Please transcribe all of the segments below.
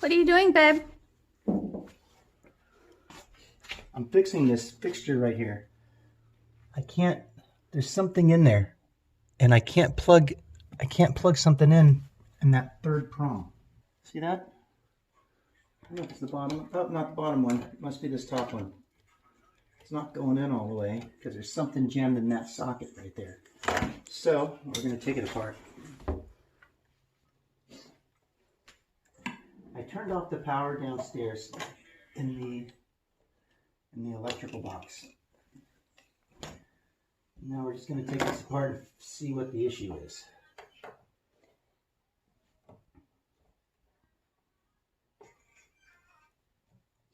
What are you doing, babe? I'm fixing this fixture right here. There's something in there, and I can't plug something in that third prong. See that? I don't know if it's the bottom. Oh, not the bottom one. It must be this top one. It's not going in all the way because there's something jammed in that socket right there. So we're going to take it apart. I turned off the power downstairs in the electrical box. Now we're just going to take this apart and see what the issue is.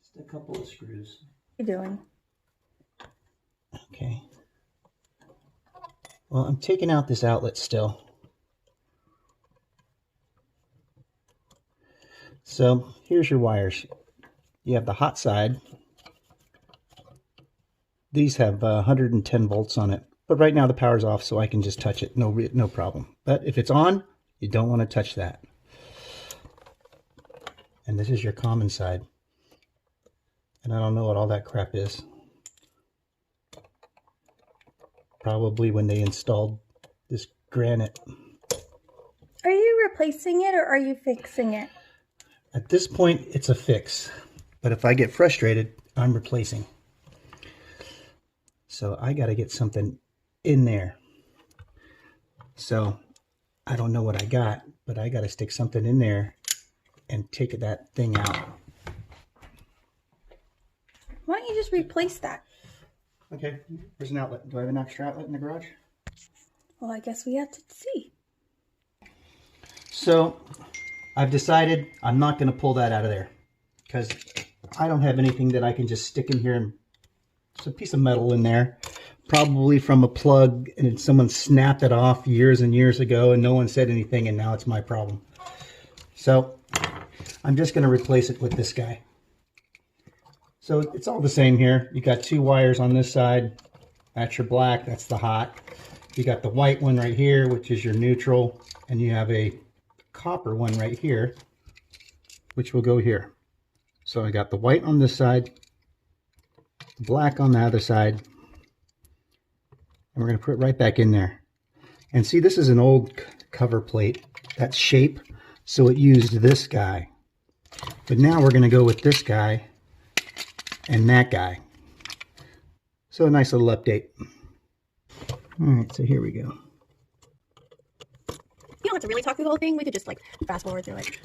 Just a couple of screws. What are you doing? Okay. Well, I'm taking out this outlet still. So here's your wires. You have the hot side. These have 110 volts on it. But right now the power's off, so I can just touch it. No problem. But if it's on, you don't want to touch that. And this is your common side. And I don't know what all that crap is. Probably when they installed this granite. Are you replacing it or are you fixing it? At this point, it's a fix. But if I get frustrated, I'm replacing. So I got to get something in there. So I don't know what I got, but I got to stick something in there and take that thing out. Why don't you just replace that? Okay, here's an outlet. Do I have an extra outlet in the garage? Well, I guess we have to see. So I've decided I'm not going to pull that out of there because I don't have anything that I can just stick in here. And it's a piece of metal in there, probably from a plug, and someone snapped it off years and years ago and no one said anything, and now it's my problem. So I'm just going to replace it with this guy. So it's all the same here. You got two wires on this side. That's your black, that's the hot. You got the white one right here, which is your neutral, and you have a copper one right here, which will go here. So I got the white on this side, black on the other side, and we're going to put it right back in there. And see, this is an old cover plate, that shape, so it used this guy. But now we're going to go with this guy and that guy. So a nice little update. All right, so here we go. You don't have to really talk through the whole thing. We could just like fast forward through it.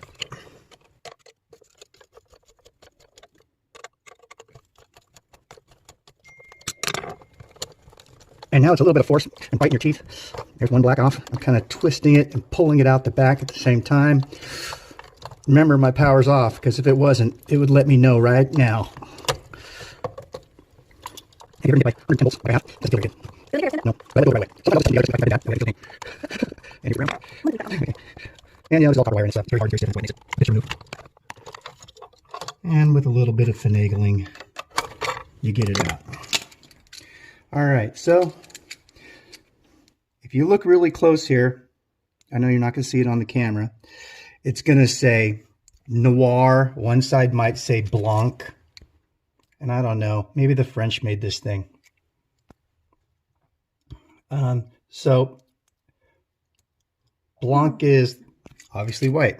And now it's a little bit of force and biting your teeth. There's one black off. I'm kind of twisting it and pulling it out the back at the same time. Remember, my power's off, because if it wasn't, it would let me know right now. And you're going to get like 110 volts, like I have. That's really good. No, right away. Sometimes I'll just the other side. And you're around. And you know, there's all copper wire and stuff. It's very hard to do this. It's removed. And with a little bit of finagling, you get it out. All right, so if you look really close here, I know you're not going to see it on the camera. It's going to say Noir. One side might say Blanc. And I don't know, maybe the French made this thing. So Blanc is obviously white.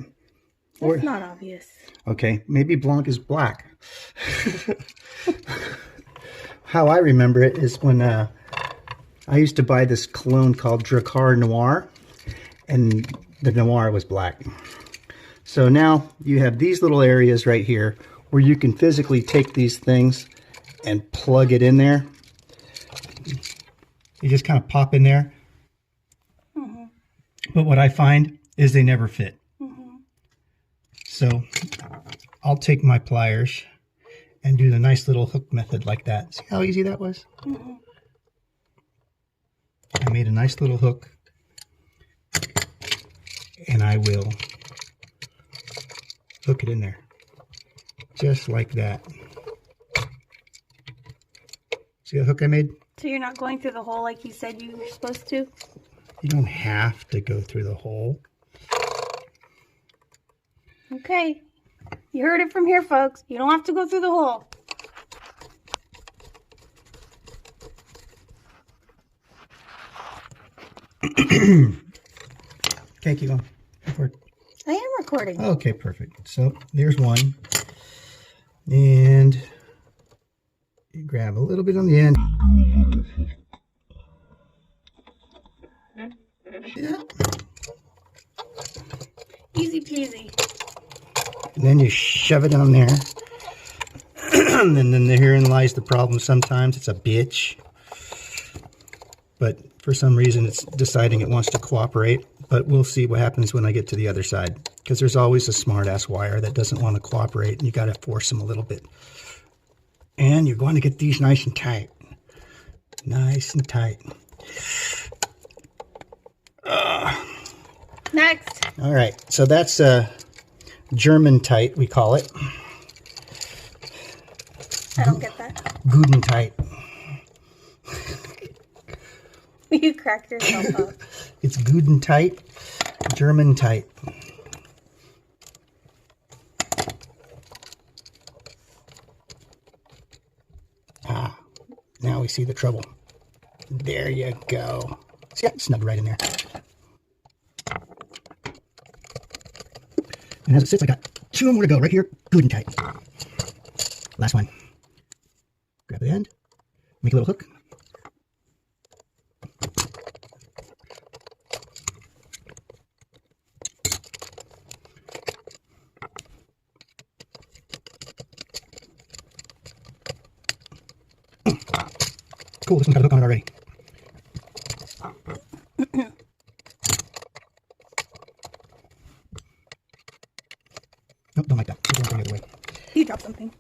That's not obvious. Okay, maybe Blanc is black. How I remember it is when I used to buy this cologne called Drakkar Noir, and the Noir was black. So now you have these little areas right here where you can physically take these things and plug it in there. You just kind of pop in there. Mm-hmm. But what I find is they never fit. Mm-hmm. So I'll take my pliers and do the nice little hook method like that. See how easy that was? Mm-hmm. I made a nice little hook, and I will hook it in there. Just like that. See the hook I made? So you're not going through the hole like you said you were supposed to? You don't have to go through the hole. Okay. You heard it from here, folks. You don't have to go through the hole. Okay, keep going. Record. I am recording. Okay, perfect. So there's one. And you grab a little bit on the end. Yeah. Easy peasy. And then you shove it on there. And then herein lies the problem. Sometimes it's a bitch. But for some reason it's deciding it wants to cooperate. But we'll see what happens when I get to the other side. Because there's always a smart-ass wire that doesn't want to cooperate. And you got to force them a little bit. And you're going to get these nice and tight. Nice and tight. Next. All right. So that's German tight, we call it. I don't get that. Guden tight. You cracked yourself up. It's Guden tight, German tight. Ah, now we see the trouble. There you go. See, I snugged right in there. And as it sits, I got 2 more to go right here. Guden tight. Last one. Grab the end. Make a little hook. Cool, this one's got a hook on it already. Nope, don't like that. This one's going the other way. You dropped something.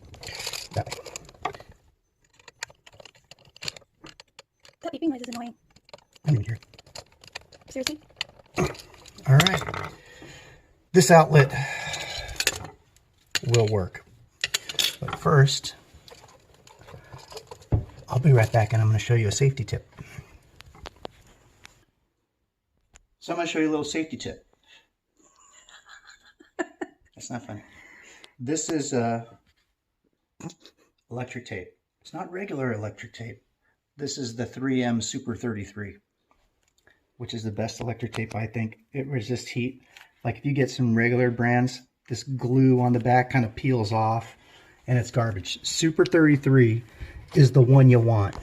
That way. That beeping noise is annoying. I don't even hear it. Seriously? All right. This outlet will work. But first, I'll be right back and I'm going to show you a safety tip. So I'm going to show you a little safety tip. That's not funny. This is electric tape. It's not regular electric tape. This is the 3M Super 33, which is the best electric tape, I think. It resists heat. Like if you get some regular brands, this glue on the back kind of peels off and it's garbage. Super 33 is the one you want.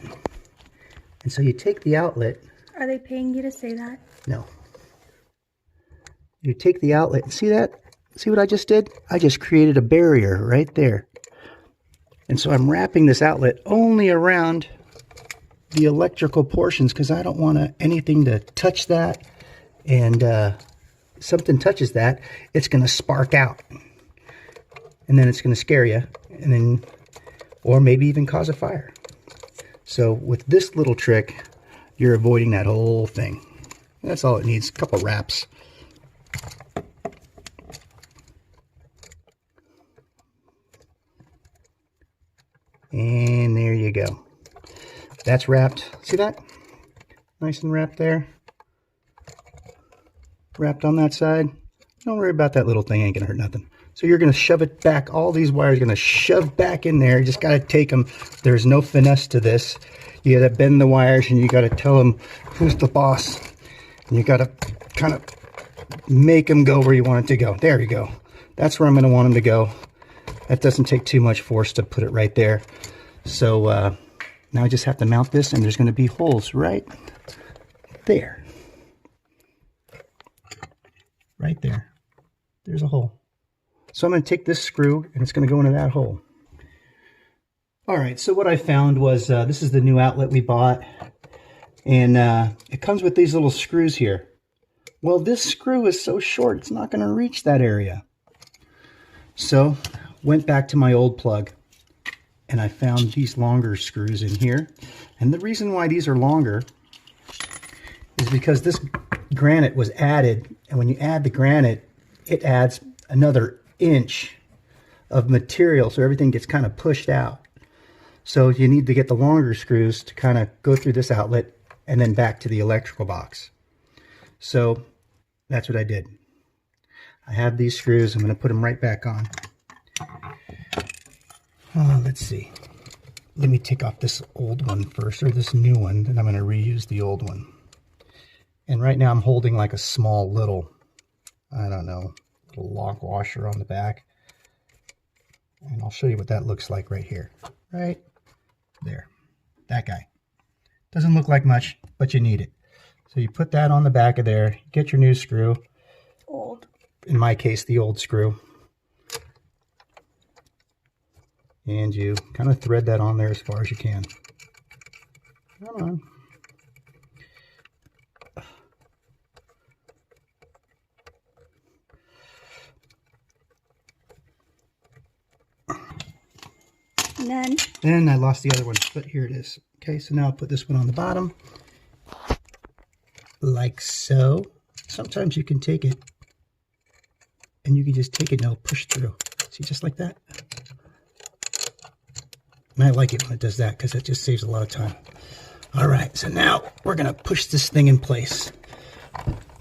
And so you take the outlet. Are they paying you to say that? No. You take the outlet. See that? See what I just did? I just created a barrier right there. And so I'm wrapping this outlet only around the electrical portions because I don't want anything to touch that. And something touches that, it's going to spark out. And then it's going to scare you. And then, or maybe even cause a fire. So with this little trick, you're avoiding that whole thing. That's all it needs, a couple wraps. And there you go. That's wrapped. See that? Nice and wrapped there. Wrapped on that side. Don't worry about that little thing. Ain't gonna hurt nothing. So you're gonna shove it back. All these wires are gonna shove back in there. You just gotta take them. There's no finesse to this. You gotta bend the wires and you gotta tell them who's the boss. And you gotta kind of make them go where you want it to go. There you go. That's where I'm gonna want them to go. That doesn't take too much force to put it right there. So now I just have to mount this and there's gonna be holes right there. Right there. There's a hole. So I'm going to take this screw and it's going to go into that hole. All right, so what I found was this is the new outlet we bought. And it comes with these little screws here. Well, this screw is so short, it's not going to reach that area. So went back to my old plug and I found these longer screws in here. And the reason why these are longer is because this granite was added, and when you add the granite, it adds another inch of material, so everything gets kind of pushed out. So you need to get the longer screws to kind of go through this outlet and then back to the electrical box. So that's what I did. I have these screws. I'm going to put them right back on. Let's see. Let me take off this old one first, or this new one, then I'm going to reuse the old one. And right now I'm holding like a small little, I don't know, little lock washer on the back. And I'll show you what that looks like right here. Right there. That guy. Doesn't look like much, but you need it. So you put that on the back of there, get your new screw. Old. In my case, the old screw. And you kind of thread that on there as far as you can. Come on. And then I lost the other one, but here it is. Okay, so now I'll put this one on the bottom. Like so. Sometimes you can take it, and you can just take it and it'll push through. See, just like that. And I like it when it does that because it just saves a lot of time. All right, so now we're going to push this thing in place.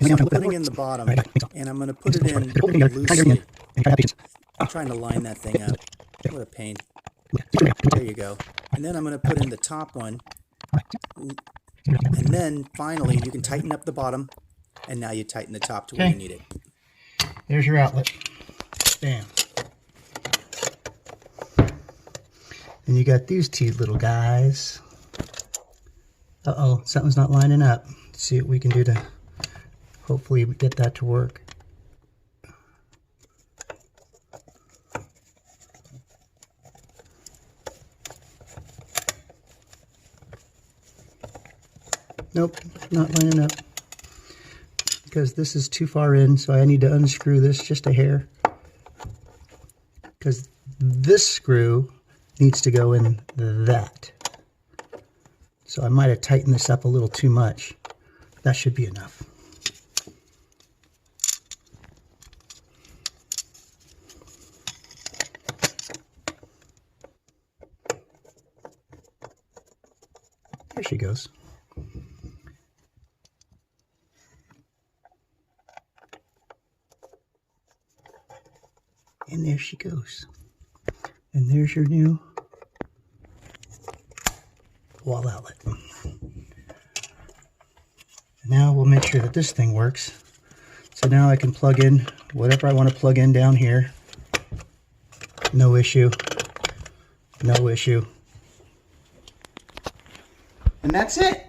So I'm putting in the bottom, and I'm going to put it in loosely. I'm trying to line that thing up. What a pain. There you go. And then I'm going to put in the top one. And then finally, you can tighten up the bottom. And now you tighten the top to where you need it. There's your outlet. Bam. And you got these two little guys. Uh-oh, something's not lining up. Let's see what we can do to hopefully get that to work. Nope, not lining up. Because this is too far in, so I need to unscrew this just a hair. Because this screw needs to go in that. So I might have tightened this up a little too much. That should be enough. There she goes. And there she goes. And there's your new wall outlet. Now we'll make sure that this thing works. So now I can plug in whatever I want to plug in down here. No issue. No issue. And that's it.